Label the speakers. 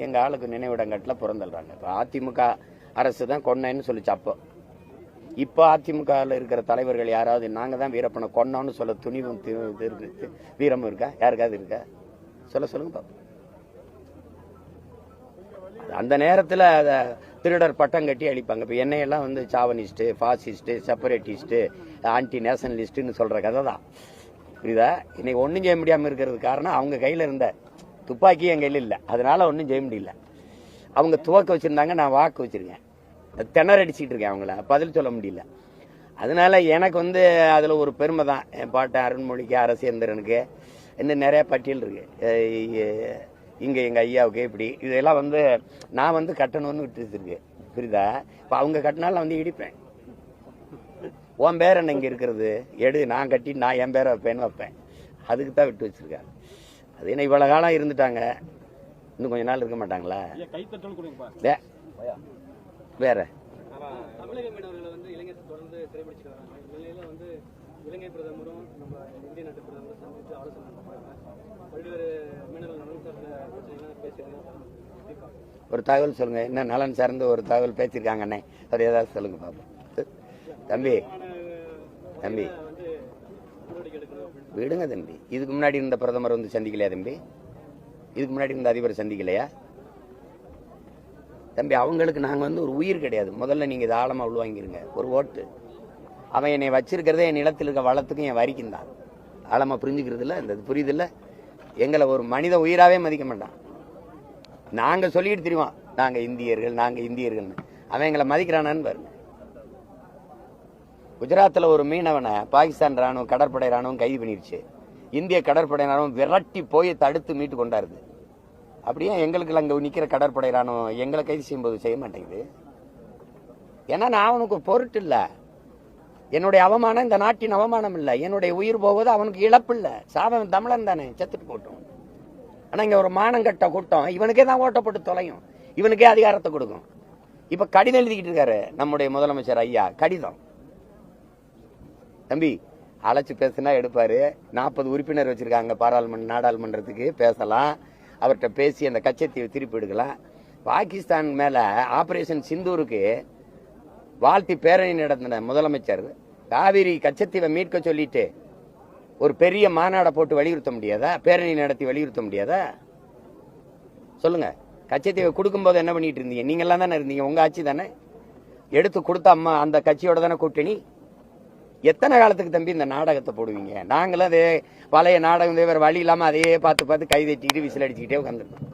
Speaker 1: எங்க ஆளுக்கு நினைவிடங்கட்டில் பிறந்துடுறாங்க. இப்போ அதிமுக அரசு தான் கொன்னேன்னு சொல்லிச்சு. இப்போ அதிமுகவில் இருக்கிற தலைவர்கள் யாராவது நாங்க தான் வீரப்பனை கொன்னோன்னு சொல்ல துணிவும் வீரமும் இருக்கா? யாருக்காவது இருக்கா? சொல்லுங்க பாப்போம். அந்த நேரத்தில் அதை திருடர் பட்டம் கட்டி அடிப்பாங்க. இப்போ என்னையெல்லாம் வந்து சாவனிஸ்ட்டு, பாசிஸ்ட்டு, செப்பரேட்டிஸ்ட்டு, ஆன்டி நேஷனலிஸ்ட்டுன்னு சொல்ற கதை தான். புரியுதா? இன்னைக்கு ஒன்றும் செய்ய முடியாமல் இருக்கிறது காரணம் அவங்க கையில் இருந்த துப்பாக்கி என் கையில் இல்லை, அதனால ஒன்றும் செய்ய முடியல. அவங்க துவக்க வச்சிருந்தாங்க, நான் வாக்கு வச்சிருக்கேன். திணறடிச்சிட்டு இருக்கேன், அவங்கள பதில் சொல்ல முடியல. அதனால எனக்கு வந்து அதில் ஒரு பெருமை தான். என் பாட்டன் அருண்மொழிக்கு, அரசேந்திரனுக்கு, இன்னும் நிறைய பட்டியல் இருக்கு. இங்கே எங்கள் ஐயாவுக்கு இப்படி இதெல்லாம் வந்து நான் வந்து கட்டணும்னு விட்டு வச்சிருக்கேன். புரியுதா? இப்போ அவங்க கட்டினாலும் வந்து இடிப்பேன். உன் பேர் என்ன இங்கே இருக்கிறது எடு, நான் கட்டி நான் என் பேரை வைப்பேன்னு வைப்பேன். அதுக்கு தான் விட்டு வச்சிருக்கேன். அது என்ன இவ்வளோ காலம் இருந்துட்டாங்க, இன்னும் கொஞ்ச நாள் இருக்க மாட்டாங்களா? வேற
Speaker 2: தமிழக மீனவர்களை வந்து இலங்கையை தொடர்ந்து சிறைபிடிச்சிட்டு வராங்க. இலங்கையில வந்து இலங்கை பிரதமரும் நம்ம இந்திய நாட்டு பிரதமரும் சந்தித்து ஆலோசனை பண்ணுறாங்க. பல்வேறு மீனவர்கள் நலன் சார்ந்த பிரச்சனைகள்லாம் பேசியிருக்காங்க.
Speaker 1: ஒரு தகவல் சொல்லுங்க, என்ன நலன் சார்ந்து ஒரு தகவல் பேசியிருக்காங்க அண்ணே, அது ஏதாவது சொல்லுங்க பாப்போம். தம்பி விடுங்க தம்பி. இதுக்கு முன்னாடி இருந்த பிரதமர் வந்து சந்திக்கலையா தம்பி? இதுக்கு முன்னாடி இருந்த அதிபர் சந்திக்கலையா தம்பி? அவங்களுக்கு நாங்கள் வந்து ஒரு உயிர் கிடையாது. முதல்ல நீங்கள் இதை ஆழமாக உள்வாங்கிருங்க. ஒரு ஓட்டு அவன் என்னை வச்சிருக்கிறதே என் நிலத்தில் இருக்க வளத்துக்கும் என் வரிக்கும் தான். ஆழமாக புரிஞ்சுக்கிறது இல்லை, இந்த புரியுது இல்லை. எங்களை ஒரு மனித உயிராகவே மதிக்க மாட்டான். நாங்கள் சொல்லிட்டு தெரியுவோம் நாங்கள் இந்தியர்கள்னு. அவன் எங்களை மதிக்கிறானான்னு பாருங்க. குஜராத்தில் ஒரு மீனவனை பாகிஸ்தான் ராணுவம், கடற்படை ராணுவம் கைது பண்ணிருச்சு. இந்திய கடற்படை ராணுவம் விரட்டி போய் தடுத்து மீட்டு கொண்டாருது. அப்படியே எங்களுக்கு அங்கே நிற்கிற கடற்படை ராணுவம் எங்களை கைது செய்யும்போது செய்ய மாட்டேங்குது. ஏன்னா நான் அவனுக்கு பொருட்டு இல்லை. என்னுடைய அவமானம் இந்த நாட்டின் அவமானம் இல்லை. என்னுடைய உயிர் போவது அவனுக்கு இழப்பு இல்லை. சாவன் தமிழன் தானே, செத்துட்டு போட்டோம். ஆனால் இங்கே ஒரு மானங்கட்ட கூட்டம் இவனுக்கே தான் ஓட்டப்பட்டு தொலையும், இவனுக்கே அதிகாரத்தை கொடுக்கும். இப்போ கடிதம் எழுதிக்கிட்டு இருக்காரு நம்முடைய முதலமைச்சர் ஐயா. கடிதம் தம்பி அழைச்சி பேசுனா எடுப்பாரு. 40 உறுப்பினர் வச்சிருக்காங்க நாடாளுமன்றத்துக்கு, பேசலாம். அவர்கிட்ட பேசி அந்த கச்சத்தீவை திருப்பி எடுக்கலாம். பாகிஸ்தான் மேல ஆபரேஷன் சிந்தூருக்கு வாழ்த்தி பேரணி நடத்தின முதலமைச்சர் காவிரி கச்சத்தீவை மீட்க சொல்லிட்டு ஒரு பெரிய மாநாடை போட்டு வலியுறுத்த முடியாதா? பேரணி நடத்தி வலியுறுத்த முடியாதா? சொல்லுங்க. கச்சத்தீவை கொடுக்கும் போது என்ன பண்ணிட்டு இருந்தீங்க? நீங்க எல்லாம் தானே இருந்தீங்க, உங்க ஆட்சி தானே. எடுத்து கொடுத்த அம்மா அந்த கட்சியோட தானே கூட்டணி. எத்தனை காலத்துக்கு தம்பி இந்த நாடகத்தை போடுவீங்க? நாங்களும் அதே பழைய நாடகம் வேற வழி இல்லாம அதையே பார்த்து கைதட்டிட்டு விசில் அடிச்சுக்கிட்டே உட்காந்துருக்கோம்.